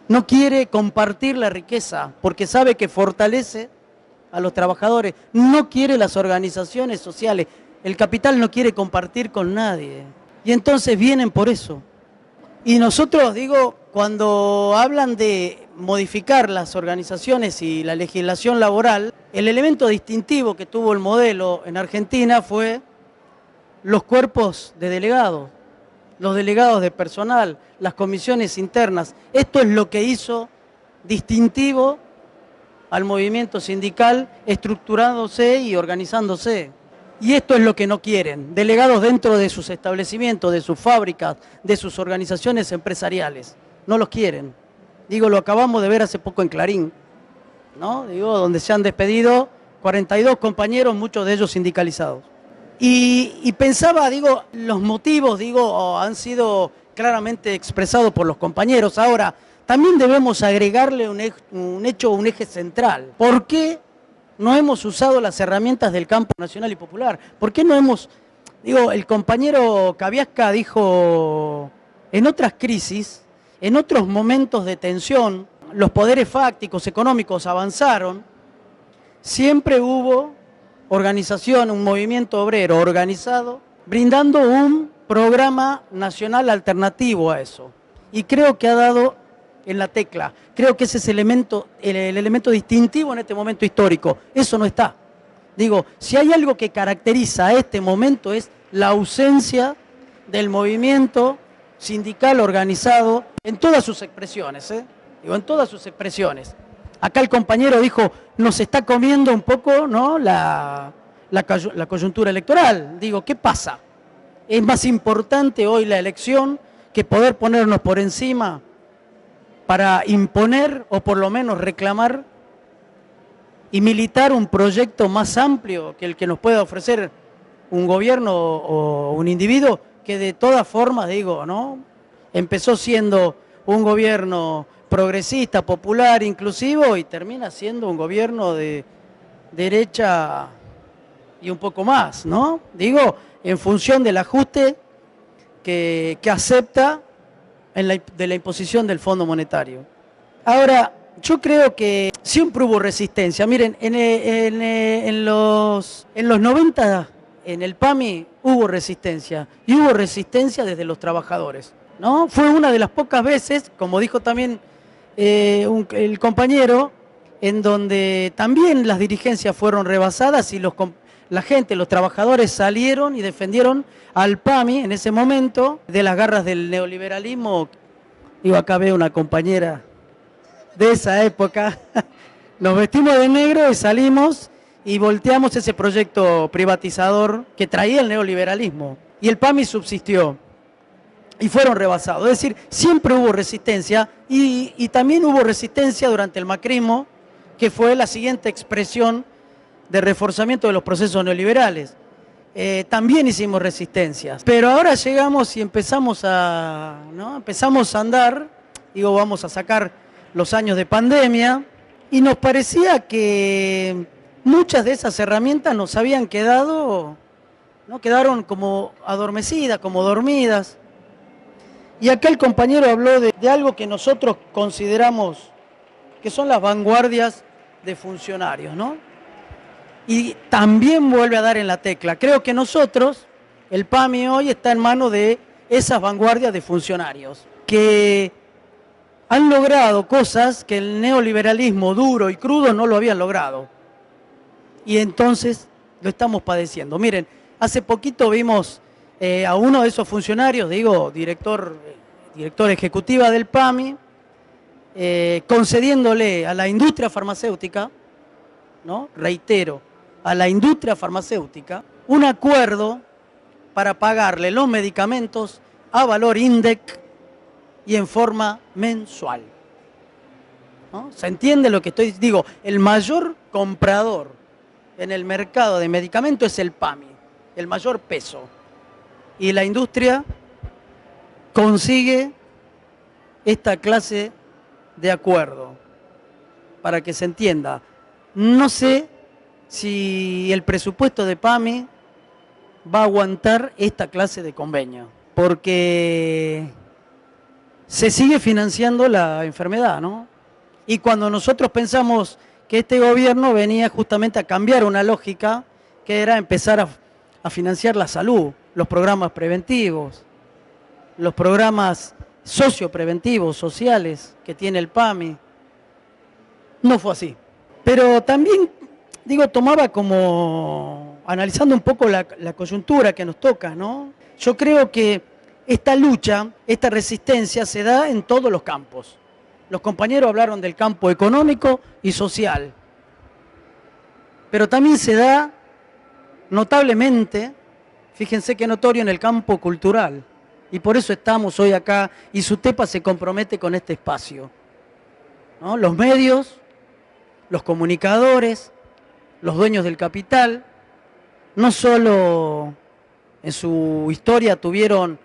S4: no quiere compartir la riqueza porque sabe que fortalece a los trabajadores, no quiere las organizaciones sociales, el capital no quiere compartir con nadie. Y entonces vienen por eso. Y nosotros, digo, cuando hablan de modificar las organizaciones y la legislación laboral, el elemento distintivo que tuvo el modelo en Argentina fue los cuerpos de delegados, los delegados de personal, las comisiones internas. Esto es lo que hizo distintivo al movimiento sindical, estructurándose y organizándose. Y esto es lo que no quieren, delegados dentro de sus establecimientos, de sus fábricas, de sus organizaciones empresariales. No los quieren. Digo, lo acabamos de ver hace poco en Clarín, ¿no? Digo, donde se han despedido 42 compañeros, muchos de ellos sindicalizados. Y pensaba, digo, los motivos, digo, han sido claramente expresados por los compañeros. Ahora, también debemos agregarle un eje central. ¿Por qué no hemos usado las herramientas del campo nacional y popular? ¿Por qué no hemos, digo, el compañero Cabiasca dijo, en otras crisis, en otros momentos de tensión, los poderes fácticos, económicos avanzaron, siempre hubo organización, un movimiento obrero organizado, brindando un programa nacional alternativo a eso. Y creo que ha dado en la tecla. Creo que ese es el elemento distintivo en este momento histórico. Eso no está. Digo, si hay algo que caracteriza a este momento es la ausencia del movimiento sindical organizado en todas sus expresiones, Digo, en todas sus expresiones. Acá el compañero dijo, nos está comiendo un poco, ¿no?, la coyuntura electoral. Digo, ¿qué pasa? Es más importante hoy la elección que poder ponernos por encima para imponer o por lo menos reclamar y militar un proyecto más amplio que el que nos pueda ofrecer un gobierno o un individuo que de todas formas, digo, ¿no?, empezó siendo un gobierno progresista, popular, inclusivo, y termina siendo un gobierno de derecha y un poco más, ¿no? Digo, en función del ajuste que acepta de la imposición del Fondo Monetario. Ahora, yo creo que siempre hubo resistencia. Miren, en los 90, en el PAMI, hubo resistencia, y hubo resistencia desde los trabajadores, ¿no? Fue una de las pocas veces, como dijo también el compañero, en donde también las dirigencias fueron rebasadas y la gente, los trabajadores salieron y defendieron al PAMI en ese momento de las garras del neoliberalismo. Digo, acá veo una compañera de esa época. Nos vestimos de negro y salimos y volteamos ese proyecto privatizador que traía el neoliberalismo. Y el PAMI subsistió. Y fueron rebasados. Es decir, siempre hubo resistencia y también hubo resistencia durante el macrismo, que fue la siguiente expresión de reforzamiento de los procesos neoliberales. También hicimos resistencias. Pero ahora llegamos y empezamos a andar, digo, vamos a sacar los años de pandemia, y nos parecía que muchas de esas herramientas nos habían quedado, ¿no?, quedaron como adormecidas, como dormidas. Y acá el compañero habló de algo que nosotros consideramos que son las vanguardias de funcionarios, ¿no? Y también vuelve a dar en la tecla. Creo que nosotros, el PAMI hoy está en manos de esas vanguardias de funcionarios, que han logrado cosas que el neoliberalismo duro y crudo no lo habían logrado. Y entonces lo estamos padeciendo. Miren, hace poquito vimos a uno de esos funcionarios, digo, director ejecutiva del PAMI, concediéndole a la industria farmacéutica, ¿no?, reitero, a la industria farmacéutica, un acuerdo para pagarle los medicamentos a valor INDEC y en forma mensual, ¿no? ¿Se entiende lo que estoy diciendo? Digo, el mayor comprador en el mercado de medicamentos es el PAMI, el mayor peso. Y la industria consigue esta clase de acuerdo, para que se entienda. No sé si el presupuesto de PAMI va a aguantar esta clase de convenio, porque se sigue financiando la enfermedad, ¿no? Y cuando nosotros pensamos que este gobierno venía justamente a cambiar una lógica, que era empezar a financiar la salud, los programas preventivos, los programas sociopreventivos, sociales, que tiene el PAMI, no fue así. Pero también, digo, tomaba como analizando un poco la coyuntura que nos toca, ¿no? Yo creo que esta lucha, esta resistencia se da en todos los campos. Los compañeros hablaron del campo económico y social, pero también se da notablemente, fíjense qué notorio, en el campo cultural. Y por eso estamos hoy acá y SUTEPA se compromete con este espacio, ¿no? Los medios, los comunicadores, los dueños del capital, no solo en su historia tuvieron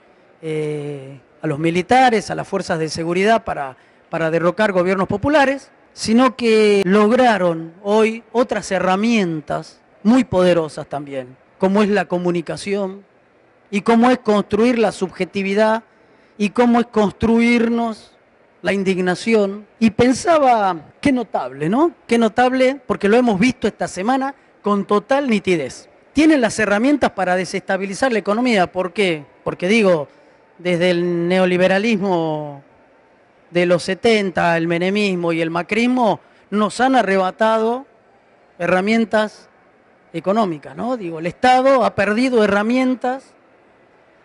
S4: a los militares, a las fuerzas de seguridad para derrocar gobiernos populares, sino que lograron hoy otras herramientas muy poderosas también, como es la comunicación y cómo es construir la subjetividad y cómo es construirnos la indignación. Y pensaba, qué notable, ¿no? Qué notable, porque lo hemos visto esta semana con total nitidez. Tienen las herramientas para desestabilizar la economía. ¿Por qué? Porque digo, desde el neoliberalismo de los 70, el menemismo y el macrismo, nos han arrebatado herramientas económicas, ¿no? Digo, el Estado ha perdido herramientas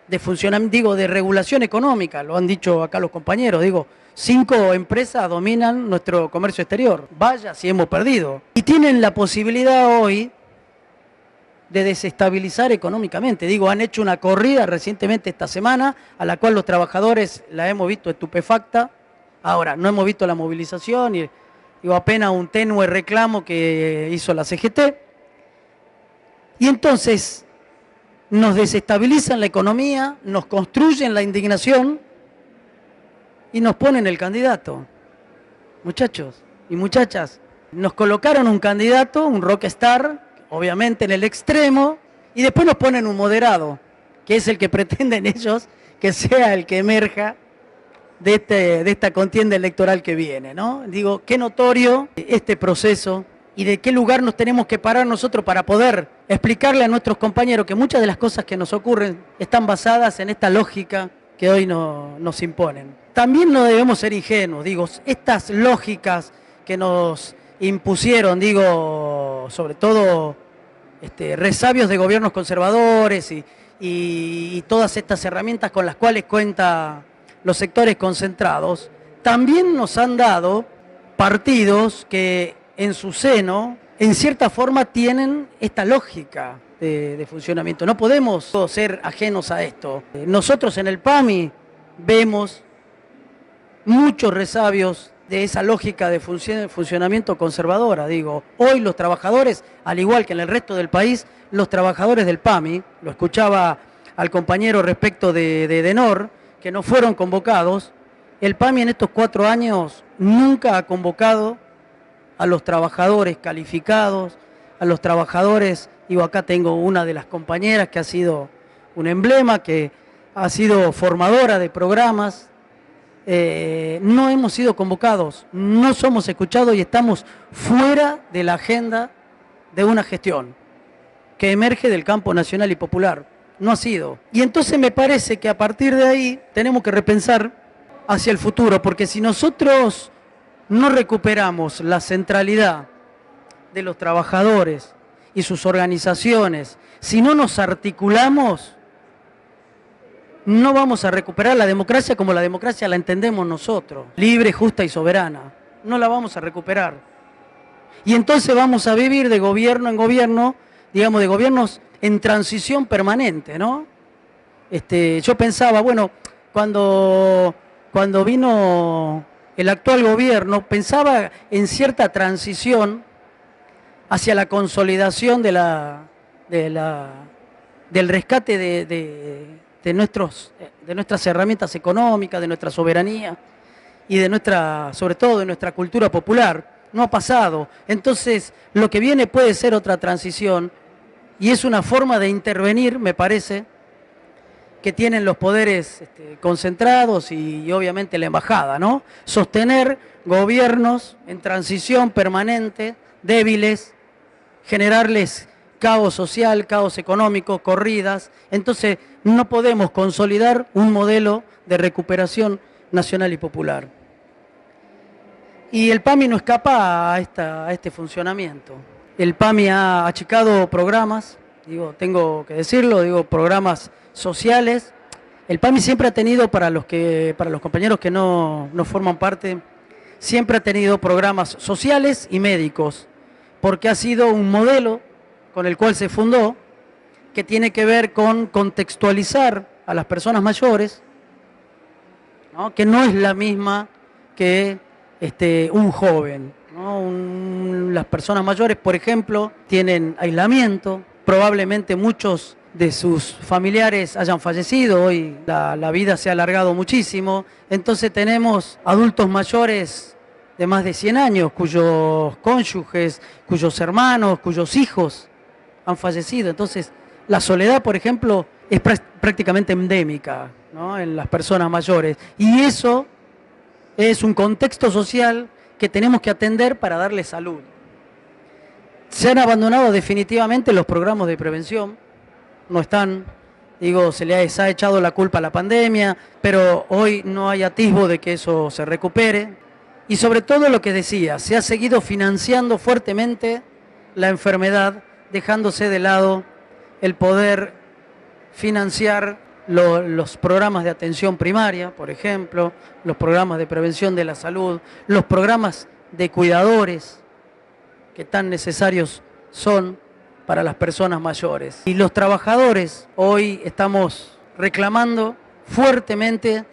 S4: de funcionamiento, digo, de regulación económica, lo han dicho acá los compañeros, digo, 5 empresas dominan nuestro comercio exterior. Vaya si hemos perdido. Y tienen la posibilidad hoy de desestabilizar económicamente. Digo, han hecho una corrida recientemente esta semana, a la cual los trabajadores la hemos visto estupefacta. Ahora, no hemos visto la movilización y digo, apenas un tenue reclamo que hizo la CGT. Y entonces nos desestabilizan la economía, nos construyen la indignación y nos ponen el candidato. Muchachos y muchachas, nos colocaron un candidato, un rockstar, obviamente en el extremo, y después nos ponen un moderado, que es el que pretenden ellos que sea el que emerja de esta contienda electoral que viene, ¿no? Digo, qué notorio este proceso y de qué lugar nos tenemos que parar nosotros para poder explicarle a nuestros compañeros que muchas de las cosas que nos ocurren están basadas en esta lógica que hoy nos imponen. También no debemos ser ingenuos, digo, estas lógicas que nos impusieron, digo, sobre todo resabios de gobiernos conservadores y todas estas herramientas con las cuales cuenta los sectores concentrados, también nos han dado partidos que en su seno, en cierta forma, tienen esta lógica de funcionamiento. No podemos ser ajenos a esto. Nosotros en el PAMI vemos muchos resabios de esa lógica de funcionamiento conservadora. Digo, hoy los trabajadores, al igual que en el resto del país, los trabajadores del PAMI, lo escuchaba al compañero respecto de Edenor, que no fueron convocados, el PAMI en estos 4 años nunca ha convocado a los trabajadores calificados, a los trabajadores, digo, acá tengo una de las compañeras que ha sido un emblema, que ha sido formadora de programas. No hemos sido convocados, no somos escuchados y estamos fuera de la agenda de una gestión que emerge del campo nacional y popular. No ha sido. Y entonces me parece que a partir de ahí tenemos que repensar hacia el futuro, porque si nosotros no recuperamos la centralidad de los trabajadores y sus organizaciones, si no nos articulamos, no vamos a recuperar la democracia como la democracia la entendemos nosotros, libre, justa y soberana. No la vamos a recuperar. Y entonces vamos a vivir de gobierno en gobierno, digamos, de gobiernos en transición permanente, ¿no? Yo pensaba, bueno, cuando vino el actual gobierno, pensaba en cierta transición hacia la consolidación del rescate de nuestras herramientas económicas, de nuestra soberanía y sobre todo de nuestra cultura popular. No ha pasado. Entonces, lo que viene puede ser otra transición y es una forma de intervenir, me parece, que tienen los poderes concentrados y obviamente la embajada, ¿no? Sostener gobiernos en transición permanente, débiles, generarles caos social, caos económico, corridas. Entonces no podemos consolidar un modelo de recuperación nacional y popular. Y el PAMI no escapa a este funcionamiento. El PAMI ha achicado programas, digo, tengo que decirlo, digo, programas sociales. El PAMI siempre ha tenido, para los compañeros que no forman parte, siempre ha tenido programas sociales y médicos, porque ha sido un modelo con el cual se fundó, que tiene que ver con contextualizar a las personas mayores, ¿no? Que no es la misma que un joven, ¿no? Las personas mayores, por ejemplo, tienen aislamiento, probablemente muchos de sus familiares hayan fallecido, hoy la vida se ha alargado muchísimo, entonces tenemos adultos mayores de más de 100 años, cuyos cónyuges, cuyos hermanos, cuyos hijos han fallecido. Entonces, la soledad, por ejemplo, es prácticamente endémica, ¿no? En las personas mayores. Y eso es un contexto social que tenemos que atender para darle salud. Se han abandonado definitivamente los programas de prevención, no están, digo, se les ha echado la culpa a la pandemia, pero hoy no hay atisbo de que eso se recupere. Y sobre todo lo que decía, se ha seguido financiando fuertemente la enfermedad, dejándose de lado el poder financiar los programas de atención primaria, por ejemplo, los programas de prevención de la salud, los programas de cuidadores que tan necesarios son para las personas mayores. Y los trabajadores, hoy estamos reclamando fuertemente,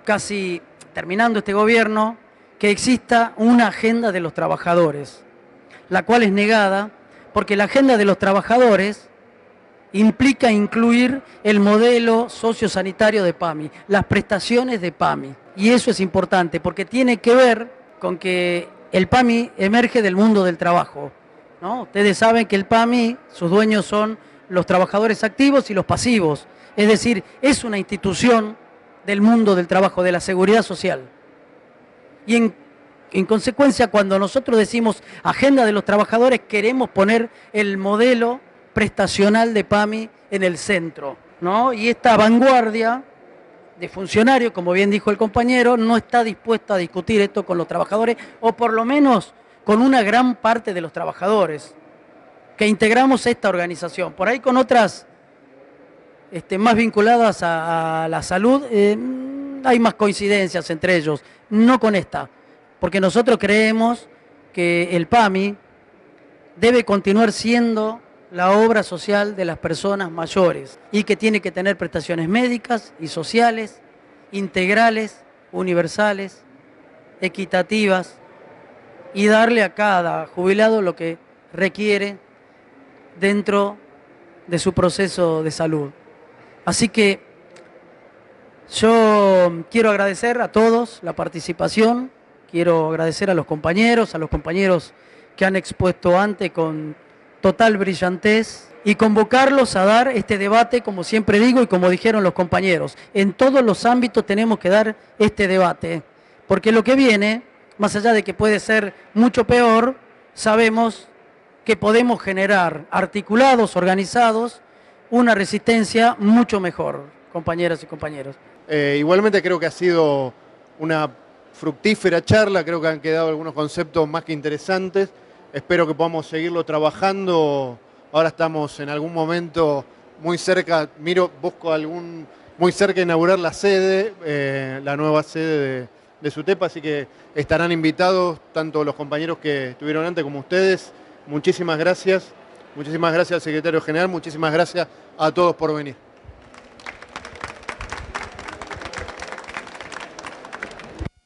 S4: casi terminando este gobierno, que exista una agenda de los trabajadores, la cual es negada, porque la agenda de los trabajadores implica incluir el modelo sociosanitario de PAMI, las prestaciones de PAMI. Y eso es importante, porque tiene que ver con que el PAMI emerge del mundo del trabajo, ¿no? Ustedes saben que el PAMI, sus dueños son los trabajadores activos y los pasivos. Es decir, es una institución del mundo del trabajo, de la seguridad social. Y en consecuencia, cuando nosotros decimos agenda de los trabajadores, queremos poner el modelo prestacional de PAMI en el centro, ¿no? Y esta vanguardia de funcionarios, como bien dijo el compañero, no está dispuesta a discutir esto con los trabajadores, o por lo menos con una gran parte de los trabajadores que integramos esta organización. Por ahí con otras más vinculadas a la salud, hay más coincidencias entre ellos, no con esta, porque nosotros creemos que el PAMI debe continuar siendo la obra social de las personas mayores y que tiene que tener prestaciones médicas y sociales, integrales, universales, equitativas, y darle a cada jubilado lo que requiere dentro de su proceso de salud. Así que yo quiero agradecer a todos la participación, quiero agradecer a los compañeros que han expuesto antes con total brillantez y convocarlos a dar este debate, como siempre digo y como dijeron los compañeros. En todos los ámbitos tenemos que dar este debate, porque lo que viene, más allá de que puede ser mucho peor, sabemos que podemos generar, articulados, organizados, una resistencia mucho mejor, compañeras y compañeros.
S1: Igualmente creo que ha sido una fructífera charla, creo que han quedado algunos conceptos más que interesantes. Espero que podamos seguirlo trabajando. Ahora estamos en algún momento muy cerca, busco muy cerca de inaugurar la sede, la nueva sede de SUTEPA, así que estarán invitados tanto los compañeros que estuvieron antes como ustedes. Muchísimas gracias al secretario general, muchísimas gracias a todos por venir.